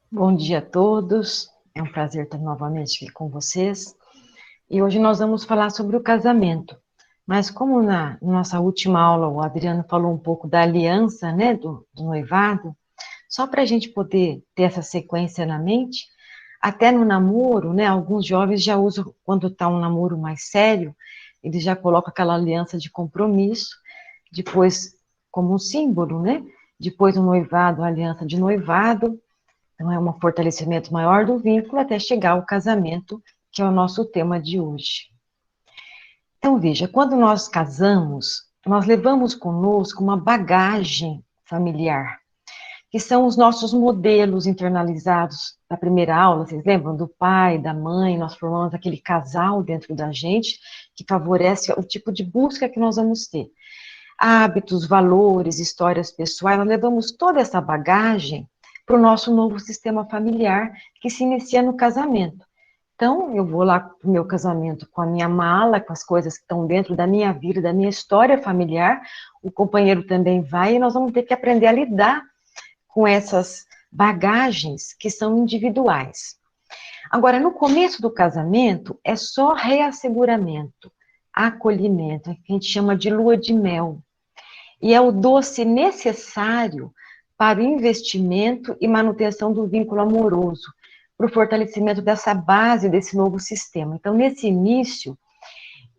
Bom dia a todos, é um prazer estar novamente aqui com vocês. E hoje nós vamos falar sobre o casamento. Mas como na nossa última aula o Adriano falou um pouco da aliança, né, do noivado, só para a gente poder ter essa sequência na mente, até no namoro, né, alguns jovens já usam, quando está um namoro mais sério, eles já colocam aquela aliança de compromisso, depois como um símbolo, né, depois o noivado, a aliança de noivado. Então, é um fortalecimento maior do vínculo até chegar ao casamento, que é o nosso tema de hoje. Então, veja, quando nós casamos, nós levamos conosco uma bagagem familiar, que são os nossos modelos internalizados da primeira aula. Vocês lembram do pai, da mãe? Nós formamos aquele casal dentro da gente que favorece o tipo de busca que nós vamos ter. Hábitos, valores, histórias pessoais, nós levamos toda essa bagagem para o nosso novo sistema familiar que se inicia no casamento. Então, eu vou lá para o meu casamento com a minha mala, com as coisas que estão dentro da minha vida, da minha história familiar, o companheiro também vai, e nós vamos ter que aprender a lidar com essas bagagens que são individuais. Agora, no começo do casamento, é só reasseguramento, acolhimento, que a gente chama de lua de mel. E é o doce necessário para o investimento e manutenção do vínculo amoroso, para o fortalecimento dessa base desse novo sistema. Então, nesse início,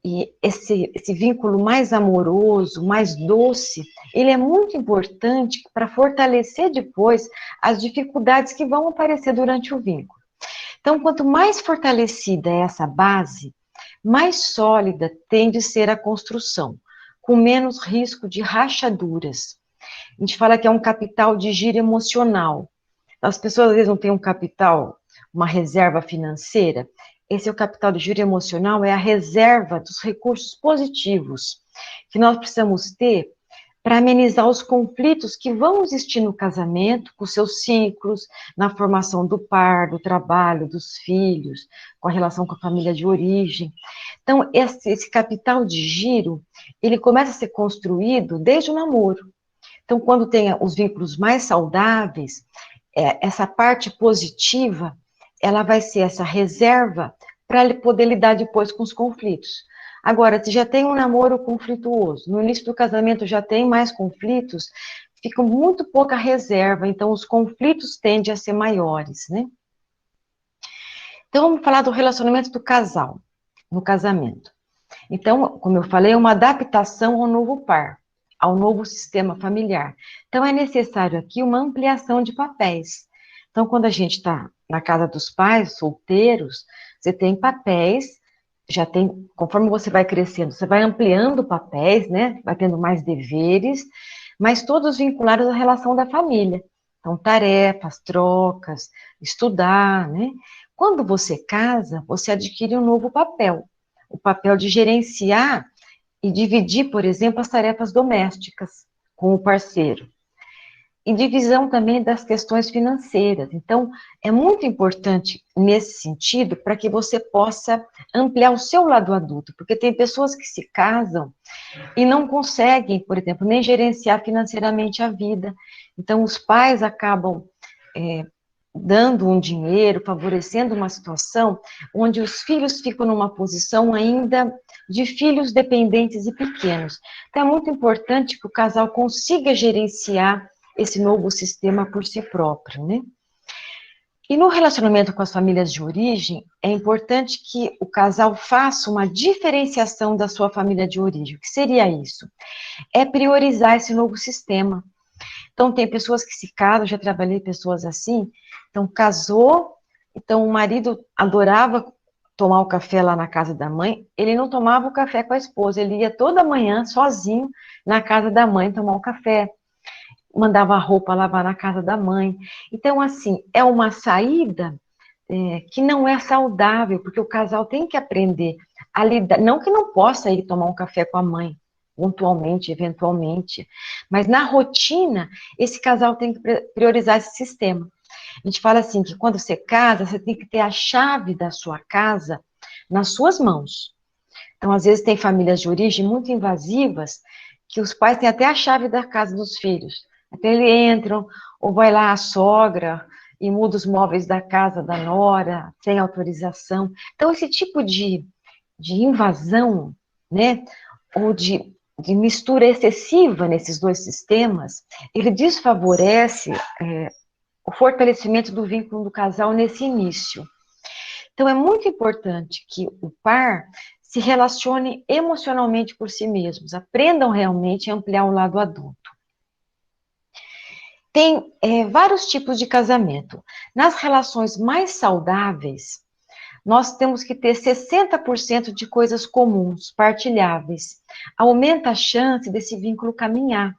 e esse vínculo mais amoroso, mais doce, ele é muito importante para fortalecer depois as dificuldades que vão aparecer durante o vínculo. Então, quanto mais fortalecida é essa base, mais sólida tende a ser a construção, com menos risco de rachaduras. A gente fala que é um capital de giro emocional. As pessoas às vezes não têm um capital, uma reserva financeira. Esse é o capital de giro emocional, é a reserva dos recursos positivos que nós precisamos ter para amenizar os conflitos que vão existir no casamento, com seus ciclos, na formação do par, do trabalho, dos filhos, com a relação com a família de origem. Então, esse capital de giro, ele começa a ser construído desde o namoro. Então, quando tem os vínculos mais saudáveis, essa parte positiva, ela vai ser essa reserva para ele poder lidar depois com os conflitos. Agora, se já tem um namoro conflituoso, no início do casamento já tem mais conflitos, fica muito pouca reserva, então os conflitos tendem a ser maiores, né? Então, vamos falar do relacionamento do casal, no casamento. Então, como eu falei, é uma adaptação ao novo par, ao novo sistema familiar. Então, é necessário aqui uma ampliação de papéis. Então, quando a gente está na casa dos pais, solteiros, você tem papéis, já tem, conforme você vai crescendo, você vai ampliando papéis, né? Vai tendo mais deveres, mas todos vinculados à relação da família. Então, tarefas, trocas, estudar, né? Quando você casa, você adquire um novo papel, o papel de gerenciar e dividir, por exemplo, as tarefas domésticas com o parceiro. E divisão também das questões financeiras. Então, é muito importante nesse sentido para que você possa ampliar o seu lado adulto, porque tem pessoas que se casam e não conseguem, por exemplo, nem gerenciar financeiramente a vida. Então, os pais acabam dando um dinheiro, favorecendo uma situação onde os filhos ficam numa posição ainda de filhos dependentes e pequenos. Então, é muito importante que o casal consiga gerenciar esse novo sistema por si próprio, né? E no relacionamento com as famílias de origem, é importante que o casal faça uma diferenciação da sua família de origem. O que seria isso? É priorizar esse novo sistema. Então, tem pessoas que se casam, já trabalhei pessoas assim, então casou, então o marido adorava tomar o café lá na casa da mãe, ele não tomava o café com a esposa, ele ia toda manhã sozinho na casa da mãe tomar o café, mandava a roupa lavar na casa da mãe. Então, assim, é uma saída que não é saudável, porque o casal tem que aprender a lidar, não que não possa ir tomar um café com a mãe, pontualmente, eventualmente, mas na rotina, esse casal tem que priorizar esse sistema. A gente fala assim, que quando você casa, você tem que ter a chave da sua casa nas suas mãos. Então, às vezes, tem famílias de origem muito invasivas, que os pais têm até a chave da casa dos filhos. Até eles entram, ou vai lá a sogra, e muda os móveis da casa da nora, sem autorização. Então, esse tipo de invasão, né, ou de mistura excessiva nesses dois sistemas, ele desfavorece o fortalecimento do vínculo do casal nesse início. Então, é muito importante que o par se relacione emocionalmente por si mesmos, aprendam realmente a ampliar o lado adulto. Tem vários tipos de casamento. Nas relações mais saudáveis, nós temos que ter 60% de coisas comuns, partilháveis. Aumenta a chance desse vínculo caminhar.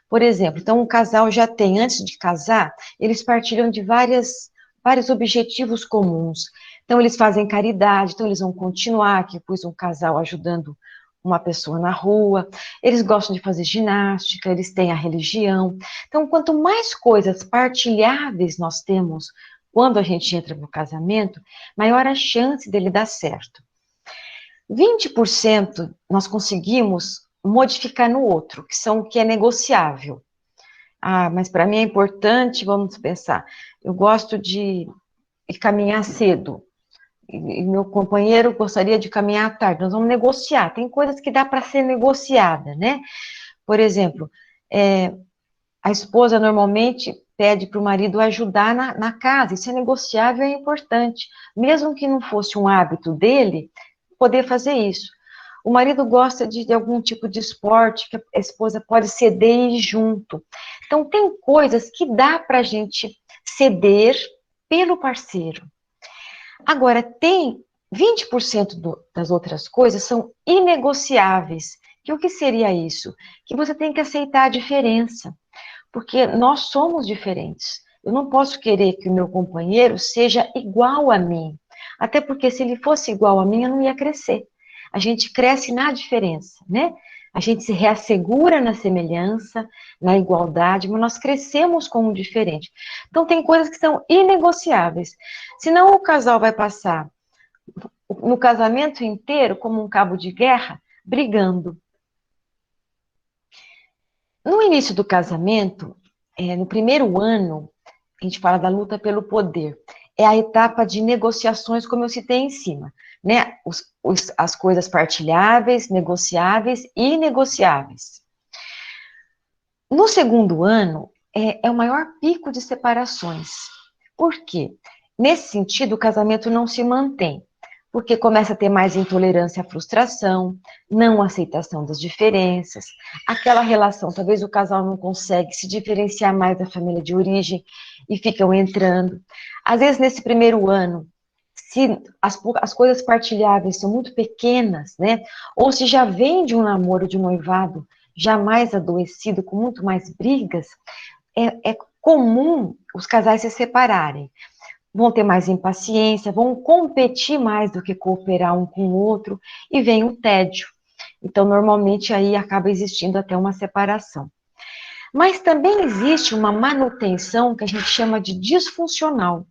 Por exemplo, então um casal já tem, antes de casar, eles partilham de vários objetivos comuns. Então eles fazem caridade, então eles vão continuar, que pus um casal ajudando uma pessoa na rua, eles gostam de fazer ginástica, eles têm a religião. Então, quanto mais coisas partilháveis nós temos quando a gente entra no casamento, maior a chance dele dar certo. 20% nós conseguimos modificar no outro, que é negociável. Ah, mas para mim é importante, vamos pensar, eu gosto de caminhar cedo, e meu companheiro gostaria de caminhar à tarde, nós vamos negociar, tem coisas que dá para ser negociada, né? Por exemplo, a esposa normalmente pede para o marido ajudar na casa, isso é negociável e é importante, mesmo que não fosse um hábito dele, poder fazer isso. O marido gosta de algum tipo de esporte que a esposa pode ceder e ir junto. Então, tem coisas que dá para a gente ceder pelo parceiro. Agora, tem 20% das outras coisas são inegociáveis. Que o que seria isso? Que você tem que aceitar a diferença, porque nós somos diferentes. Eu não posso querer que o meu companheiro seja igual a mim, até porque se ele fosse igual a mim, eu não ia crescer. A gente cresce na diferença, né? A gente se reassegura na semelhança, na igualdade, mas nós crescemos como diferente. Então, tem coisas que são inegociáveis. Senão, o casal vai passar no casamento inteiro como um cabo de guerra, brigando. No início do casamento, no primeiro ano, a gente fala da luta pelo poder. É a etapa de negociações, como eu citei em cima, né? As coisas partilháveis, negociáveis e inegociáveis. No segundo ano, é o maior pico de separações. Por quê? Nesse sentido, o casamento não se mantém, porque começa a ter mais intolerância à frustração, não aceitação das diferenças, aquela relação, talvez o casal não consegue se diferenciar mais da família de origem e ficam entrando. Às vezes, nesse primeiro ano, se as coisas partilháveis são muito pequenas, né? Ou se já vem de um namoro, de um noivado, já mais adoecido, com muito mais brigas, é comum os casais se separarem. Vão ter mais impaciência, vão competir mais do que cooperar um com o outro, e vem o tédio. Então, normalmente, aí acaba existindo até uma separação. Mas também existe uma manutenção que a gente chama de disfuncional,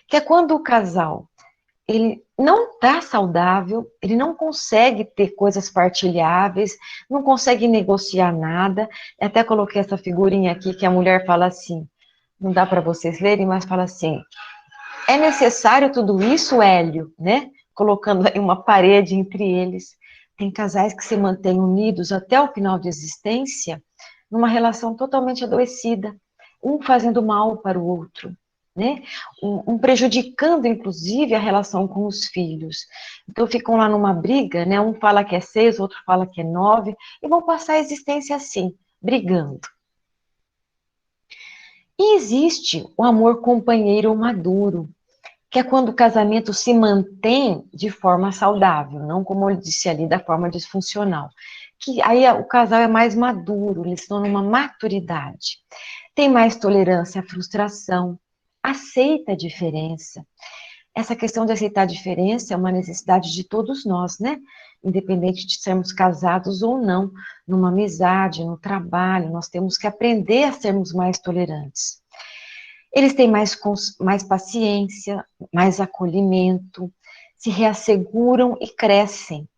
que é quando o casal ele não está saudável, ele não consegue ter coisas partilháveis, não consegue negociar nada. Eu até coloquei essa figurinha aqui que a mulher fala assim, não dá para vocês lerem, mas fala assim, é necessário tudo isso, Hélio, né? Colocando aí uma parede entre eles. Tem casais que se mantêm unidos até o final de existência, numa relação totalmente adoecida, um fazendo mal para o outro, né? Um prejudicando, inclusive, a relação com os filhos. Então, ficam lá numa briga, né? Um fala que é 6, outro fala que é 9, e vão passar a existência assim, brigando. E existe o amor companheiro maduro, que é quando o casamento se mantém de forma saudável, não como eu disse ali, da forma disfuncional. Que aí o casal é mais maduro, eles estão numa maturidade. Tem mais tolerância à frustração, aceita a diferença. Essa questão de aceitar a diferença é uma necessidade de todos nós, né? Independente de sermos casados ou não, numa amizade, no trabalho, nós temos que aprender a sermos mais tolerantes. Eles têm mais paciência, mais acolhimento, se reasseguram e crescem.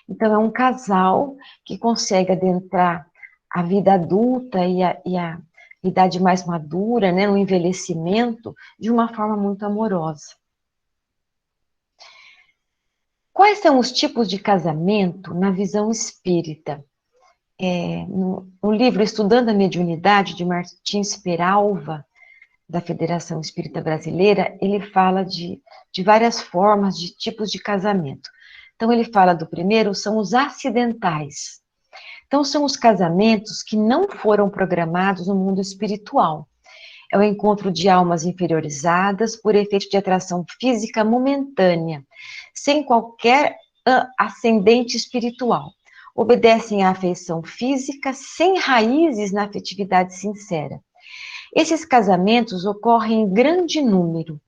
Então, é um casal que consegue adentrar a vida adulta e a idade mais madura, né, no envelhecimento, de uma forma muito amorosa. Quais são os tipos de casamento na visão espírita? No livro Estudando a Mediunidade, de Martins Peralva, da Federação Espírita Brasileira, ele fala de várias formas, de tipos de casamento. Então, ele fala do primeiro, são os acidentais. Então, são os casamentos que não foram programados no mundo espiritual. É o encontro de almas inferiorizadas por efeito de atração física momentânea, sem qualquer ascendente espiritual. Obedecem à afeição física sem raízes na afetividade sincera. Esses casamentos ocorrem em grande número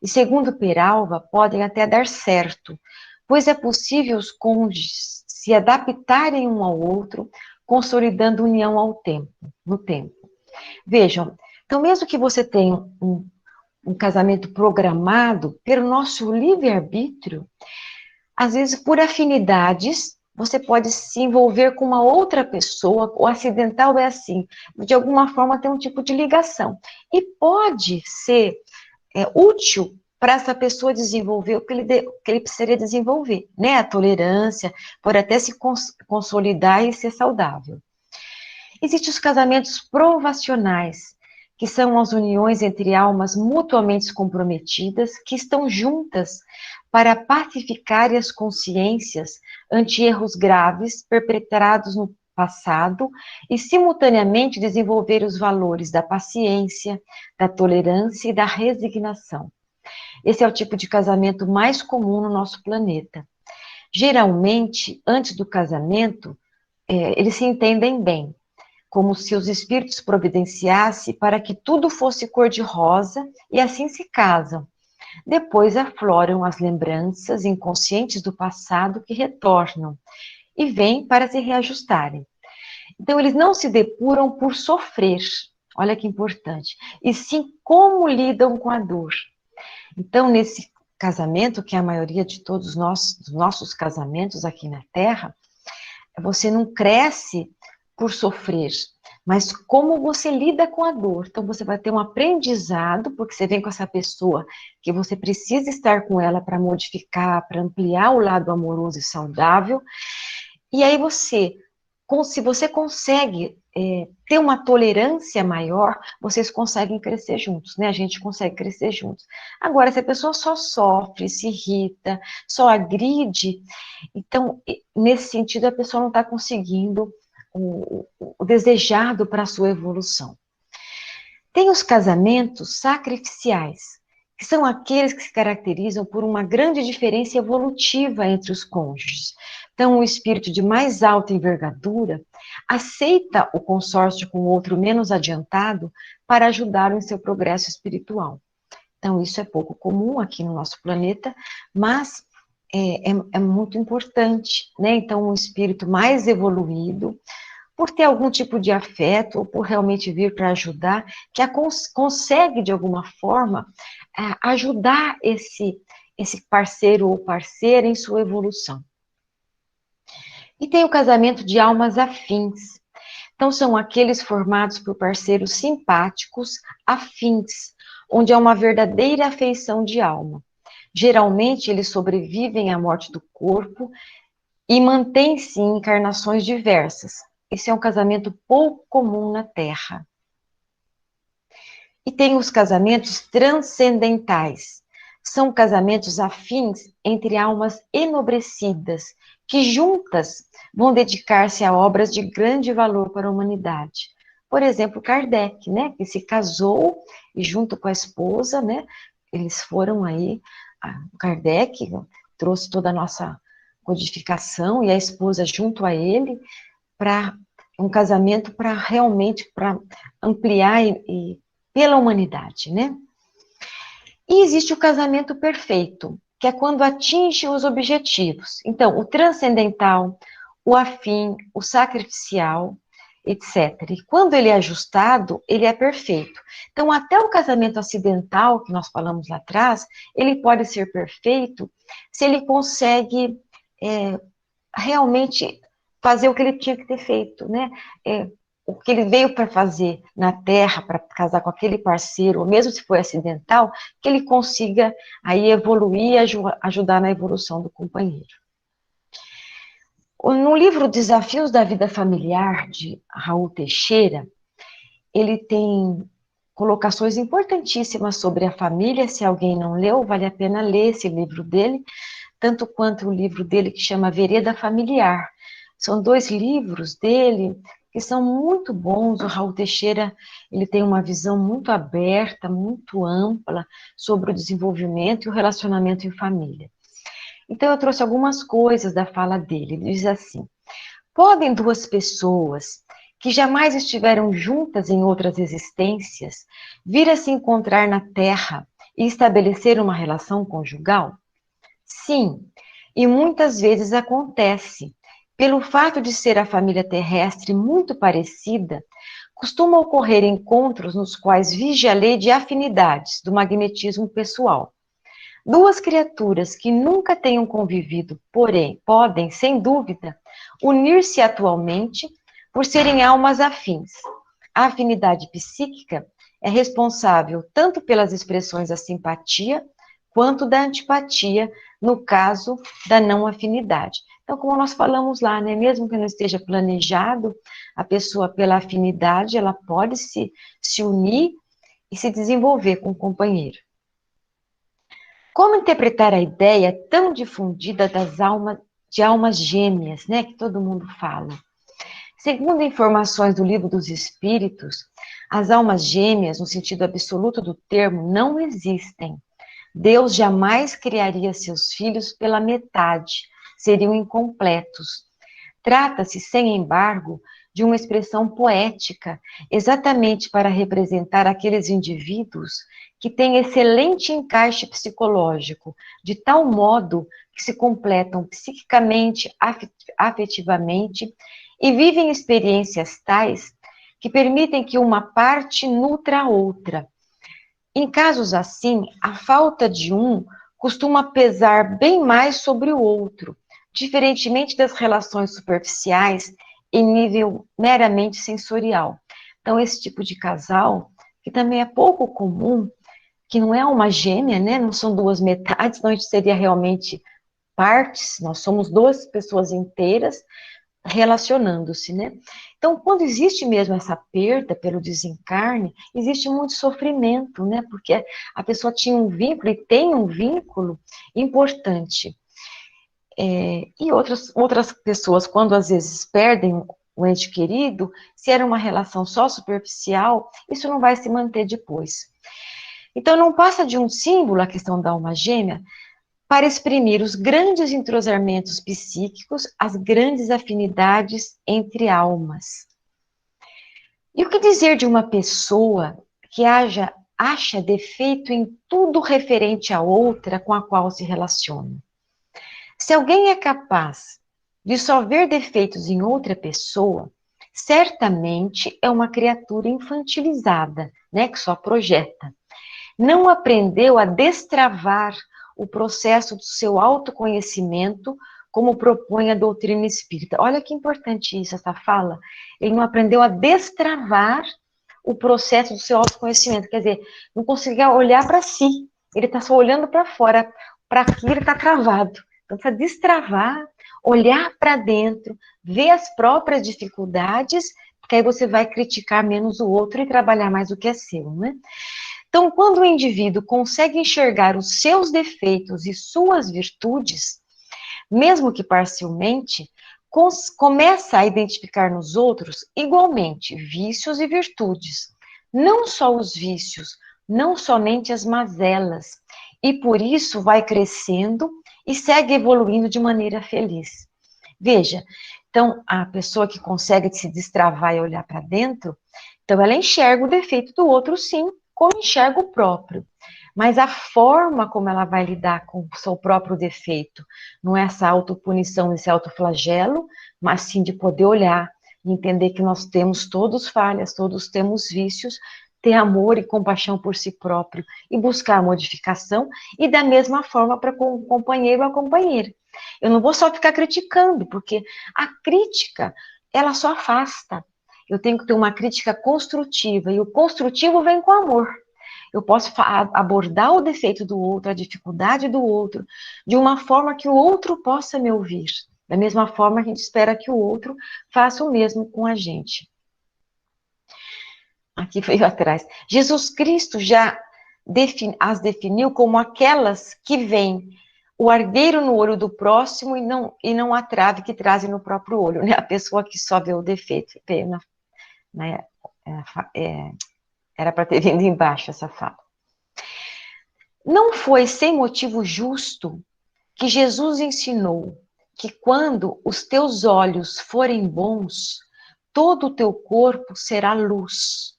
e, segundo Peralva, podem até dar certo, pois é possível os cônjuges se adaptarem um ao outro, consolidando união no tempo. Vejam, então mesmo que você tenha um casamento programado pelo nosso livre-arbítrio, às vezes por afinidades, você pode se envolver com uma outra pessoa, o acidental é assim, de alguma forma tem um tipo de ligação. E pode ser útil para essa pessoa desenvolver o que ele precisaria desenvolver, né? A tolerância, pode até se consolidar e ser saudável. Existem os casamentos provacionais, que são as uniões entre almas mutuamente comprometidas, que estão juntas para pacificar as consciências ante erros graves perpetrados no passado e, simultaneamente, desenvolver os valores da paciência, da tolerância e da resignação. Esse é o tipo de casamento mais comum no nosso planeta. Geralmente, antes do casamento, eles se entendem bem, como se os espíritos providenciassem para que tudo fosse cor-de-rosa e assim se casam. Depois afloram as lembranças inconscientes do passado que retornam e vêm para se reajustarem. Então, eles não se depuram por sofrer, olha que importante, e sim como lidam com a dor. Então, nesse casamento, que é a maioria de todos os nossos casamentos aqui na Terra, você não cresce por sofrer, mas como você lida com a dor. Então, você vai ter um aprendizado, porque você vem com essa pessoa que você precisa estar com ela para modificar, para ampliar o lado amoroso e saudável. E aí se você consegue ter uma tolerância maior, vocês conseguem crescer juntos, né? A gente consegue crescer juntos. Agora, se a pessoa só sofre, se irrita, só agride, então, nesse sentido, a pessoa não está conseguindo o desejado para a sua evolução. Tem os casamentos sacrificiais, que são aqueles que se caracterizam por uma grande diferença evolutiva entre os cônjuges. Então, o espírito de mais alta envergadura aceita o consórcio com outro menos adiantado para ajudá-lo em seu progresso espiritual. Então, isso é pouco comum aqui no nosso planeta, mas é muito importante, né? Então, um espírito mais evoluído, por ter algum tipo de afeto, ou por realmente vir para ajudar, que consegue, de alguma forma, ajudar esse parceiro ou parceira em sua evolução. E tem o casamento de almas afins. Então, são aqueles formados por parceiros simpáticos, afins, onde há uma verdadeira afeição de alma. Geralmente, eles sobrevivem à morte do corpo e mantêm-se em encarnações diversas. Esse é um casamento pouco comum na Terra. E tem os casamentos transcendentais. São casamentos afins entre almas enobrecidas, que juntas vão dedicar-se a obras de grande valor para a humanidade. Por exemplo, Kardec, né, que se casou e junto com a esposa, né, eles foram aí, Kardec trouxe toda a nossa codificação e a esposa junto a ele, para um casamento para realmente para ampliar e pela humanidade, né? E existe o casamento perfeito, que é quando atinge os objetivos. Então, o transcendental, o afim, o sacrificial, etc. E quando ele é ajustado, ele é perfeito. Então, até o casamento acidental, que nós falamos lá atrás, ele pode ser perfeito se ele consegue realmente fazer o que ele tinha que ter feito, né? o que ele veio para fazer na Terra, para casar com aquele parceiro, ou mesmo se for acidental, que ele consiga aí evoluir e ajudar na evolução do companheiro. No livro Desafios da Vida Familiar, de Raul Teixeira, ele tem colocações importantíssimas sobre a família. Se alguém não leu, vale a pena ler esse livro dele, tanto quanto o livro dele que chama Vereda Familiar. São 2 livros dele que são muito bons. O Raul Teixeira, ele tem uma visão muito aberta, muito ampla sobre o desenvolvimento e o relacionamento em família. Então, eu trouxe algumas coisas da fala dele. Ele diz assim: podem 2 pessoas que jamais estiveram juntas em outras existências vir a se encontrar na Terra e estabelecer uma relação conjugal? Sim, e muitas vezes acontece. Pelo fato de ser a família terrestre muito parecida, costuma ocorrer encontros nos quais vige a lei de afinidades do magnetismo pessoal. 2 criaturas que nunca tenham convivido, porém, podem, sem dúvida, unir-se atualmente por serem almas afins. A afinidade psíquica é responsável tanto pelas expressões da simpatia quanto da antipatia, no caso da não afinidade. Então, como nós falamos lá, né, mesmo que não esteja planejado, a pessoa, pela afinidade, ela pode se unir e se desenvolver com o companheiro. Como interpretar a ideia tão difundida de almas gêmeas, né, que todo mundo fala? Segundo informações do Livro dos Espíritos, as almas gêmeas, no sentido absoluto do termo, não existem. Deus jamais criaria seus filhos pela metade, seriam incompletos. Trata-se, sem embargo, de uma expressão poética, exatamente para representar aqueles indivíduos que têm excelente encaixe psicológico, de tal modo que se completam psiquicamente, afetivamente e vivem experiências tais que permitem que uma parte nutra a outra. Em casos assim, a falta de um costuma pesar bem mais sobre o outro, diferentemente das relações superficiais em nível meramente sensorial. Então, esse tipo de casal, que também é pouco comum, que não é uma gêmea, né? Não são 2 metades, senão a gente seria realmente partes, nós somos 2 pessoas inteiras relacionando-se, né? Então, quando existe mesmo essa perda pelo desencarne, existe muito sofrimento, né? Porque a pessoa tinha um vínculo e tem um vínculo importante. E outras pessoas, quando às vezes perdem o ente querido, se era uma relação só superficial, isso não vai se manter depois. Então, não passa de um símbolo a questão da alma gêmea para exprimir os grandes entrosamentos psíquicos, as grandes afinidades entre almas. E o que dizer de uma pessoa que acha defeito em tudo referente à outra com a qual se relaciona? Se alguém é capaz de só ver defeitos em outra pessoa, certamente é uma criatura infantilizada, né, que só projeta. Não aprendeu a destravar o processo do seu autoconhecimento, como propõe a doutrina espírita. Olha que importante isso, essa fala. Ele não aprendeu a destravar o processo do seu autoconhecimento, quer dizer, não conseguia olhar para si, ele está só olhando para fora, para aqui ele está travado. Então, precisa destravar, olhar para dentro, ver as próprias dificuldades, porque aí você vai criticar menos o outro e trabalhar mais o que é seu, né? Então, quando o indivíduo consegue enxergar os seus defeitos e suas virtudes, mesmo que parcialmente, começa a identificar nos outros igualmente vícios e virtudes. Não só os vícios, não somente as mazelas. E por isso vai crescendo e segue evoluindo de maneira feliz. Veja, então, a pessoa que consegue se destravar e olhar para dentro, então ela enxerga o defeito do outro, sim, como enxerga o próprio. Mas a forma como ela vai lidar com o seu próprio defeito, não é essa autopunição, esse autoflagelo, mas sim de poder olhar e entender que nós temos todos falhas, todos temos vícios, ter amor e compaixão por si próprio e buscar a modificação, e da mesma forma para com o companheiro ou a companheira. Eu não vou só ficar criticando, porque a crítica, ela só afasta. Eu tenho que ter uma crítica construtiva, e o construtivo vem com amor. Eu posso abordar o defeito do outro, a dificuldade do outro, de uma forma que o outro possa me ouvir. Da mesma forma, a gente espera que o outro faça o mesmo com a gente. Aqui veio atrás. Jesus Cristo já as definiu como aquelas que veem o argueiro no olho do próximo e não a trave que trazem no próprio olho, né? A pessoa que só vê o defeito. Era para ter vindo embaixo essa fala. Não foi sem motivo justo que Jesus ensinou que quando os teus olhos forem bons, todo o teu corpo será luz.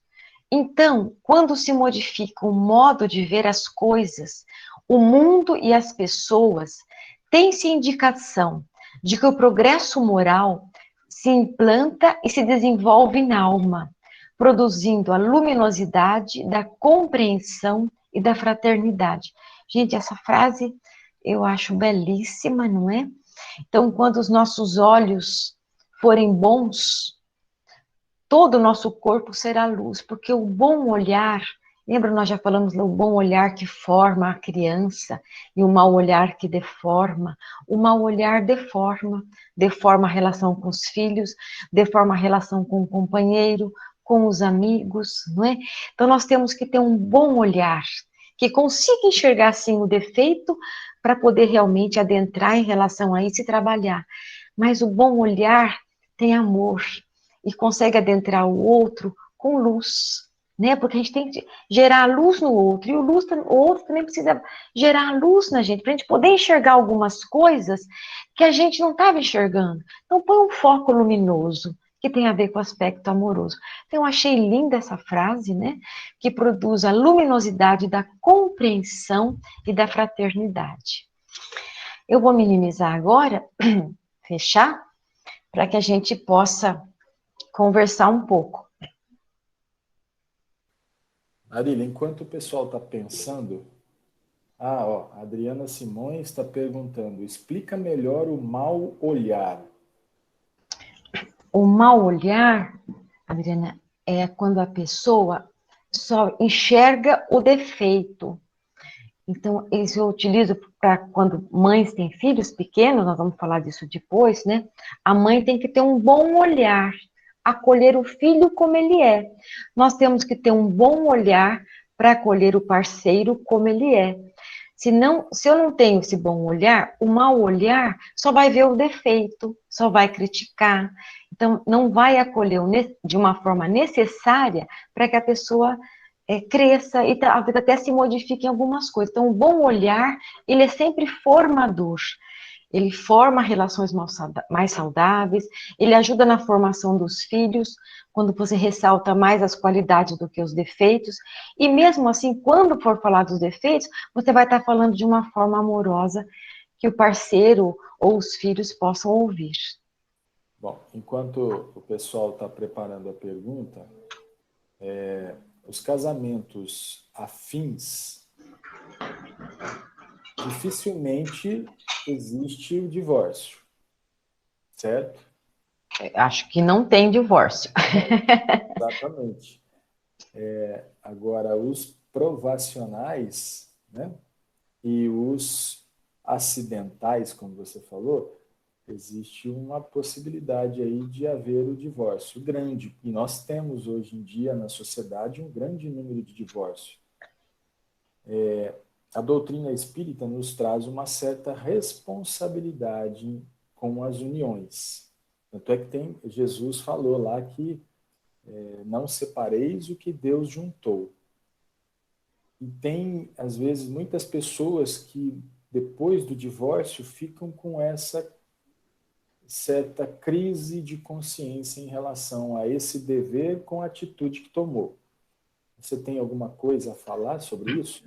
Então, quando se modifica o modo de ver as coisas, o mundo e as pessoas, tem-se indicação de que o progresso moral se implanta e se desenvolve na alma, produzindo a luminosidade da compreensão e da fraternidade. Gente, essa frase eu acho belíssima, não é? Então, quando os nossos olhos forem bons, todo o nosso corpo será luz, porque o bom olhar, lembra, nós já falamos do bom olhar que forma a criança e o mau olhar que deforma. O mau olhar deforma a relação com os filhos, deforma a relação com o companheiro, com os amigos, não é? Então nós temos que ter um bom olhar, que consiga enxergar assim o defeito para poder realmente adentrar em relação a isso e trabalhar. Mas o bom olhar tem amor e consegue adentrar o outro com luz, né? Porque a gente tem que gerar luz no outro, e o outro também precisa gerar luz na gente, para a gente poder enxergar algumas coisas que a gente não estava enxergando. Então, põe um foco luminoso, que tem a ver com o aspecto amoroso. Então, eu achei linda essa frase, né? Que produz a luminosidade da compreensão e da fraternidade. Eu vou minimizar agora, fechar, para que a gente possa conversar um pouco. Marília, enquanto o pessoal está pensando, a Adriana Simões está perguntando, explica melhor o mal olhar. O mal olhar, Adriana, é quando a pessoa só enxerga o defeito. Então, isso eu utilizo para quando mães têm filhos pequenos, nós vamos falar disso depois, né? A mãe tem que ter um bom olhar, acolher o filho como ele é. Nós temos que ter um bom olhar para acolher o parceiro como ele é. Se eu não tenho esse bom olhar, o mau olhar só vai ver o defeito, só vai criticar. Então, não vai acolher de uma forma necessária para que a pessoa cresça e talvez até se modifique em algumas coisas. Então, o bom olhar, ele é sempre formador. Ele forma relações mais saudáveis, ele ajuda na formação dos filhos, quando você ressalta mais as qualidades do que os defeitos, e mesmo assim, quando for falar dos defeitos, você vai estar falando de uma forma amorosa, que o parceiro ou os filhos possam ouvir. Bom, enquanto o pessoal está preparando a pergunta, os casamentos afins, dificilmente existe o divórcio, certo? Acho que não tem divórcio. Exatamente. Agora, os provacionais, né, e os acidentais, como você falou, existe uma possibilidade aí de haver o divórcio grande. E nós temos hoje em dia na sociedade um grande número de divórcios. A doutrina espírita nos traz uma certa responsabilidade com as uniões. Tanto é que Jesus falou lá que não separeis o que Deus juntou. E tem, às vezes, muitas pessoas que, depois do divórcio, ficam com essa certa crise de consciência em relação a esse dever com a atitude que tomou. Você tem alguma coisa a falar sobre isso?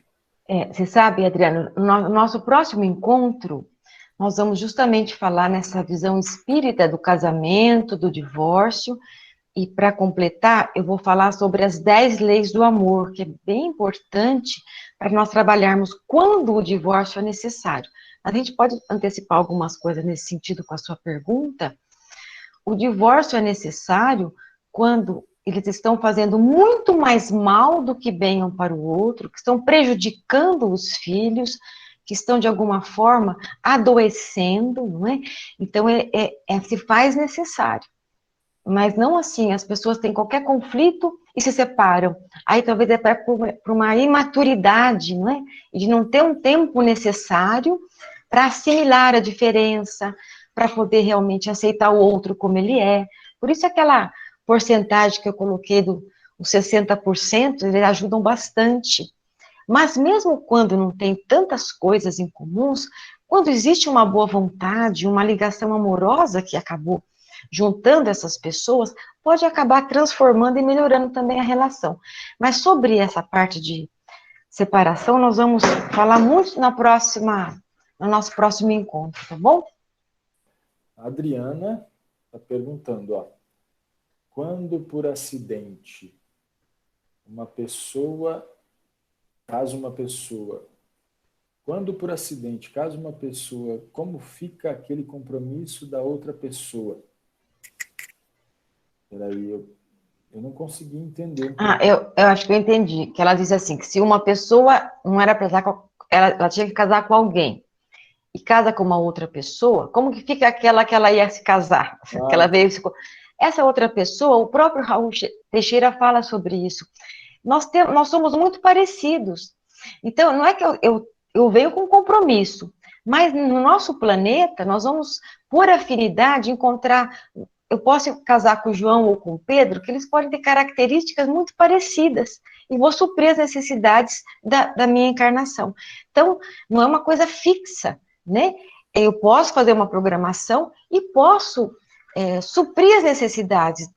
Você sabe, Adriano, no nosso próximo encontro, nós vamos justamente falar nessa visão espírita do casamento, do divórcio, e para completar, eu vou falar sobre as 10 leis do amor, que é bem importante para nós trabalharmos quando o divórcio é necessário. A gente pode antecipar algumas coisas nesse sentido com a sua pergunta. O divórcio é necessário quando eles estão fazendo muito mais mal do que bem um para o outro, que estão prejudicando os filhos, que estão, de alguma forma, adoecendo, não é? Então, se faz necessário. Mas não assim, as pessoas têm qualquer conflito e se separam. Aí talvez é por uma imaturidade, não é? De não ter um tempo necessário para assimilar a diferença, para poder realmente aceitar o outro como ele é. Por isso aquela porcentagem que eu coloquei os 60%, eles ajudam bastante. Mas mesmo quando não tem tantas coisas em comuns, quando existe uma boa vontade, uma ligação amorosa que acabou juntando essas pessoas, pode acabar transformando e melhorando também a relação. Mas sobre essa parte de separação, nós vamos falar muito no nosso próximo encontro, tá bom? A Adriana está perguntando, ó, quando por acidente quando por acidente caso uma pessoa, como fica aquele compromisso da outra pessoa? Peraí, eu não consegui entender. Eu acho que eu entendi, que ela diz assim, que se uma pessoa não era para casar ela tinha que casar com alguém, e casa com uma outra pessoa, como que fica aquela que ela ia se casar? Que ela veio Essa outra pessoa, o próprio Raul Teixeira fala sobre isso. Nós somos muito parecidos. Então, não é que eu venho com compromisso, mas no nosso planeta, nós vamos, por afinidade, encontrar. Eu posso casar com o João ou com o Pedro, que eles podem ter características muito parecidas, e vou suprir as necessidades da minha encarnação. Então, não é uma coisa fixa, né? Eu posso fazer uma programação e posso suprir as necessidades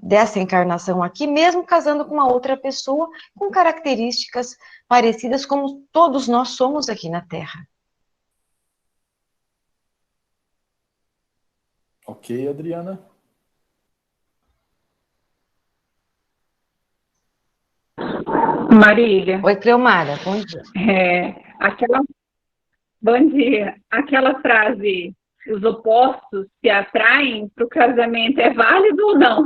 dessa encarnação aqui, mesmo casando com uma outra pessoa com características parecidas, como todos nós somos aqui na Terra. Ok, Adriana? Marília. Oi, Cleomara, bom dia. Bom dia. Aquela frase, os opostos se atraem para o casamento, é válido ou não?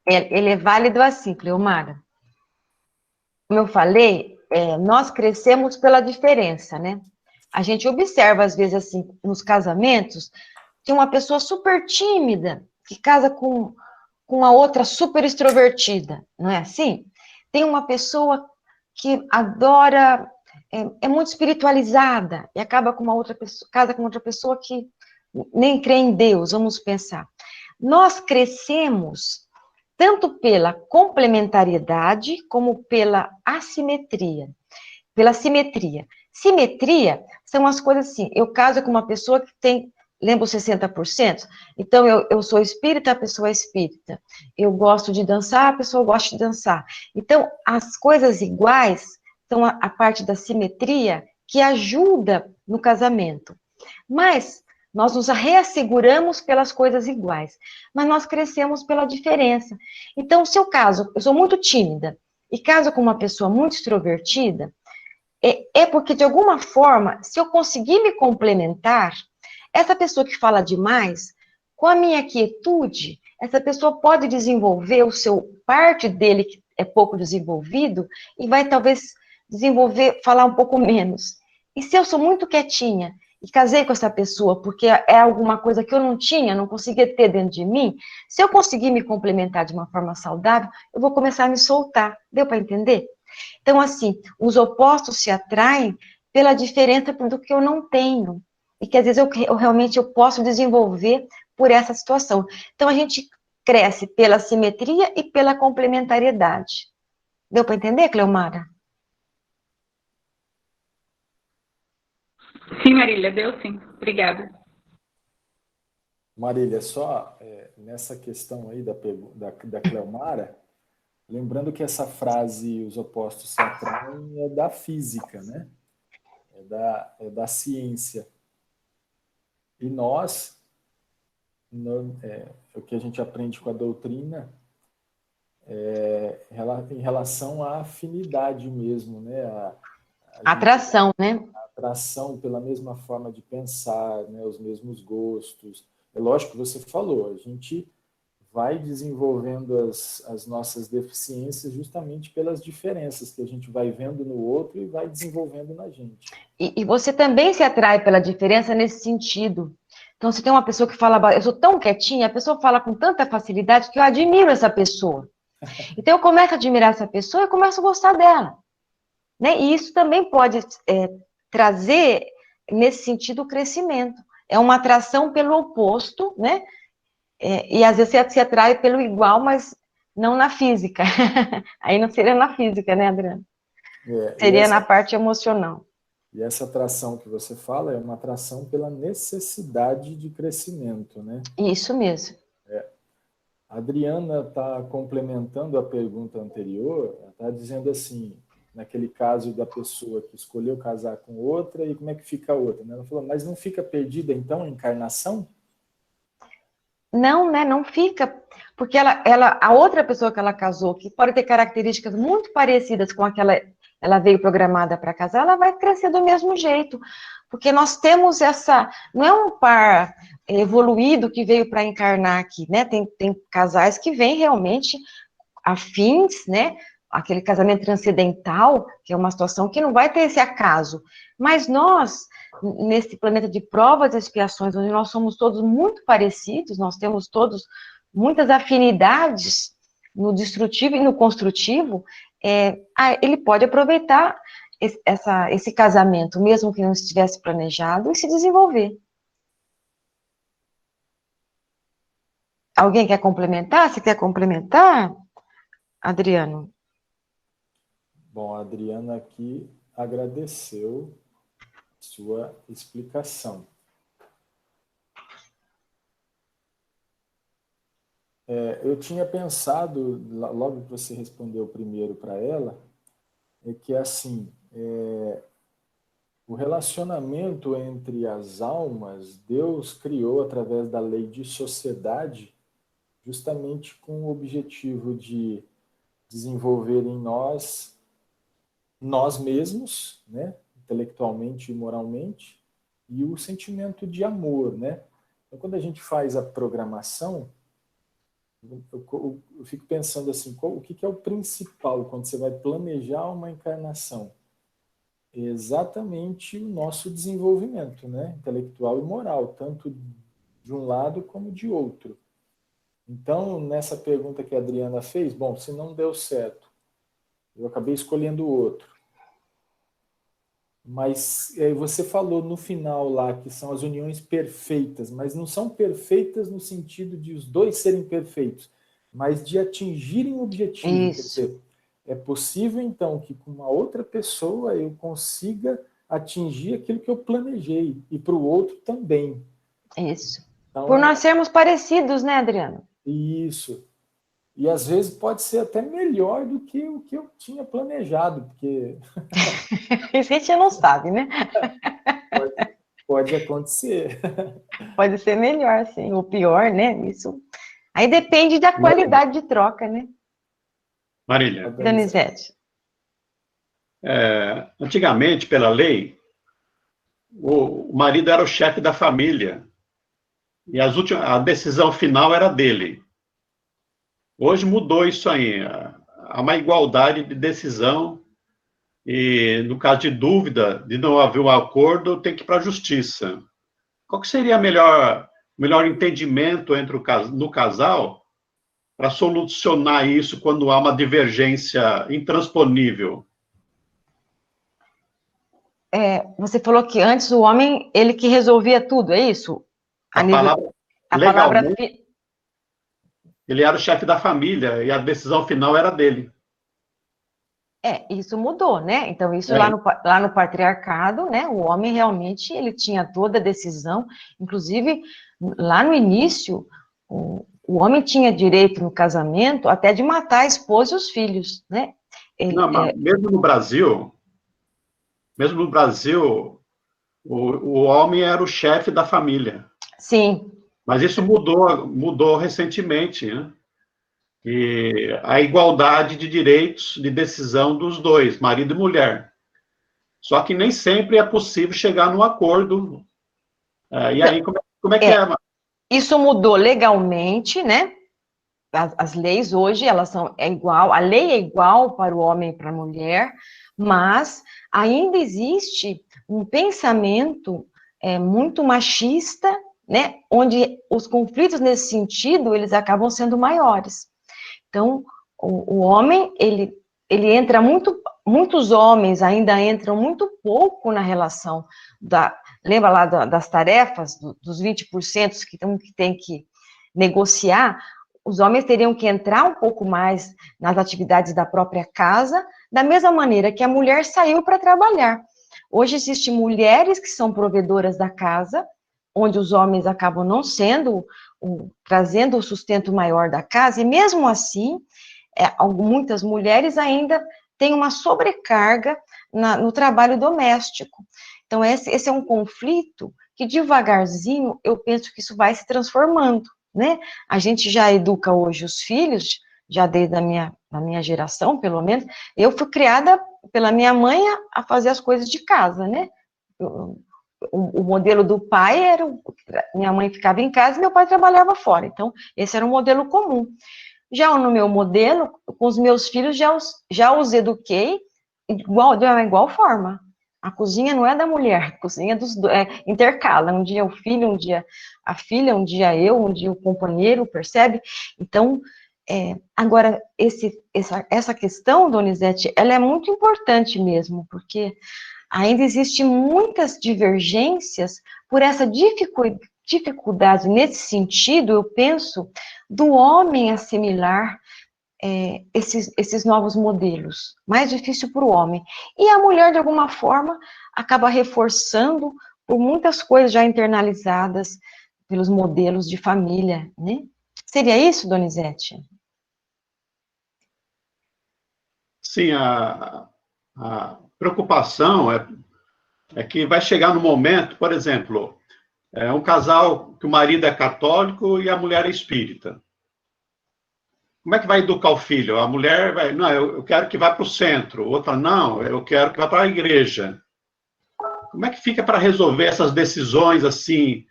Ele é válido assim, Cleomara. Como eu falei, nós crescemos pela diferença, né? A gente observa, às vezes, assim, nos casamentos, tem uma pessoa super tímida que casa com a outra super extrovertida, não é assim? Tem uma pessoa que adora, é muito espiritualizada e acaba com uma outra pessoa, casa com outra pessoa que nem crê em Deus, vamos pensar. Nós crescemos tanto pela complementariedade como pela assimetria. Pela simetria. Simetria são as coisas assim, eu caso com uma pessoa que tem, lembra os 60%? Então, eu sou espírita, a pessoa é espírita. Eu gosto de dançar, a pessoa gosta de dançar. Então, as coisas iguais são a parte da simetria que ajuda no casamento. Mas nós nos reasseguramos pelas coisas iguais, mas nós crescemos pela diferença. Então, se eu caso, eu sou muito tímida, e caso com uma pessoa muito extrovertida, é porque, de alguma forma, se eu conseguir me complementar, essa pessoa que fala demais, com a minha quietude, essa pessoa pode desenvolver parte dele que é pouco desenvolvido, e vai talvez falar um pouco menos. E se eu sou muito quietinha, e casei com essa pessoa porque é alguma coisa que eu não tinha, não conseguia ter dentro de mim, se eu conseguir me complementar de uma forma saudável, eu vou começar a me soltar. Deu para entender? Então, assim, os opostos se atraem pela diferença do que eu não tenho. E que às vezes eu realmente posso desenvolver por essa situação. Então, a gente cresce pela simetria e pela complementariedade. Deu para entender, Cleomara? Sim, Marília, deu sim. Obrigada. Marília, só nessa questão aí da Cleomara, lembrando que essa frase, os opostos se atraem, é da física, né? É da ciência. E nós, o que a gente aprende com a doutrina, em relação à afinidade mesmo, né? Atração, né? A atração pela mesma forma de pensar, né? Os mesmos gostos. É lógico que você falou, a gente vai desenvolvendo as nossas deficiências justamente pelas diferenças que a gente vai vendo no outro e vai desenvolvendo na gente. E você também se atrai pela diferença nesse sentido. Então, se tem uma pessoa que fala, eu sou tão quietinha, a pessoa fala com tanta facilidade que eu admiro essa pessoa. Então, eu começo a admirar essa pessoa e começo a gostar dela. Né? E isso também pode trazer, nesse sentido, o crescimento. É uma atração pelo oposto, né? E às vezes você se atrai pelo igual, mas não na física. Aí não seria na física, né, Adriana? Seria na parte emocional. E essa atração que você fala é uma atração pela necessidade de crescimento, né? Isso mesmo. A Adriana está complementando a pergunta anterior, ela está dizendo assim, naquele caso da pessoa que escolheu casar com outra, e como é que fica a outra? Ela falou, mas não fica perdida, então, a encarnação? Não, né? Não fica. Porque a outra pessoa que ela casou, que pode ter características muito parecidas com aquela ela veio programada para casar, ela vai crescer do mesmo jeito. Porque nós temos essa... Não é um par evoluído que veio para encarnar aqui, né? Tem casais que vêm realmente afins, né? Aquele casamento transcendental, que é uma situação que não vai ter esse acaso. Mas nós, nesse planeta de provas e expiações, onde nós somos todos muito parecidos, nós temos todos muitas afinidades no destrutivo e no construtivo, ele pode aproveitar esse casamento, mesmo que não estivesse planejado, e se desenvolver. Alguém quer complementar? Você quer complementar, Adriano? Bom, a Adriana aqui agradeceu sua explicação. Eu tinha pensado, logo que você respondeu primeiro para ela, que assim, o relacionamento entre as almas, Deus criou através da lei de sociedade, justamente com o objetivo de desenvolver em nós mesmos, né, intelectualmente e moralmente, e o sentimento de amor, né? Então, quando a gente faz a programação, eu fico pensando assim, o que é o principal quando você vai planejar uma encarnação? É exatamente o nosso desenvolvimento, né, intelectual e moral, tanto de um lado como de outro. Então, nessa pergunta que a Adriana fez, bom, se não deu certo, eu acabei escolhendo o outro. Mas você falou no final lá que são as uniões perfeitas, mas não são perfeitas no sentido de os dois serem perfeitos, mas de atingirem o objetivo. Isso. Quer dizer, é possível, então, que com uma outra pessoa eu consiga atingir aquilo que eu planejei, e para o outro também. Isso. Então, por nós sermos parecidos, né, Adriano? Isso. E às vezes pode ser até melhor do que o que eu tinha planejado, porque... Isso a gente não sabe, né? Pode acontecer. Pode ser melhor, sim. Ou pior, né? Isso. Aí depende da qualidade de troca, né? Marília. Donizete. Antigamente, pela lei, o marido era o chefe da família e a decisão final era dele. Hoje mudou isso aí. Há uma igualdade de decisão e, no caso de dúvida, de não haver um acordo, tem que ir para a justiça. Qual que seria o melhor entendimento no casal para solucionar isso quando há uma divergência intransponível? Você falou que antes o homem, ele que resolvia tudo, é isso? Legalmente, ele era o chefe da família e a decisão final era dele. Isso mudou, né? Então, isso lá no patriarcado, né? O homem realmente, ele tinha toda a decisão, inclusive, lá no início, o homem tinha direito no casamento até de matar a esposa e os filhos, né? Mas mesmo no Brasil, o homem era o chefe da família. Sim. Mas isso mudou recentemente, né? E a igualdade de direitos de decisão dos dois, marido e mulher. Só que nem sempre é possível chegar num acordo. E aí, como é que é? Isso mudou legalmente, né? As leis hoje, elas são igual, a lei é igual para o homem e para a mulher, mas ainda existe um pensamento muito machista, né? Onde os conflitos nesse sentido, eles acabam sendo maiores. Então, o homem, ele entra muitos homens ainda entram muito pouco na relação lembra lá das tarefas, dos 20% que tem que negociar, os homens teriam que entrar um pouco mais nas atividades da própria casa, da mesma maneira que a mulher saiu para trabalhar. Hoje existem mulheres que são provedoras da casa, onde os homens acabam não sendo, trazendo o sustento maior da casa, e mesmo assim, muitas mulheres ainda têm uma sobrecarga no trabalho doméstico. Então, esse é um conflito que, devagarzinho, eu penso que isso vai se transformando, né? A gente já educa hoje os filhos, já desde a minha geração, pelo menos. Eu fui criada pela minha mãe a fazer as coisas de casa, né? O modelo do pai era, minha mãe ficava em casa e meu pai trabalhava fora. Então, esse era um modelo comum. Já no meu modelo, com os meus filhos, já os eduquei de uma igual forma. A cozinha não é da mulher, a cozinha intercala. Um dia o filho, um dia a filha, um dia eu, um dia o companheiro, percebe? Então, agora, essa questão, Donizete, ela é muito importante mesmo, porque ainda existem muitas divergências por essa dificuldade nesse sentido, eu penso, do homem assimilar esses novos modelos. Mais difícil para o homem. E a mulher, de alguma forma, acaba reforçando por muitas coisas já internalizadas pelos modelos de família, né? Seria isso, Donizete? Sim, a preocupação é que vai chegar no momento, por exemplo, um casal que o marido é católico e a mulher é espírita. Como é que vai educar o filho? A mulher vai, não, eu quero que vá para o centro. Outra, não, eu quero que vá para a igreja. Como é que fica para resolver essas decisões assim,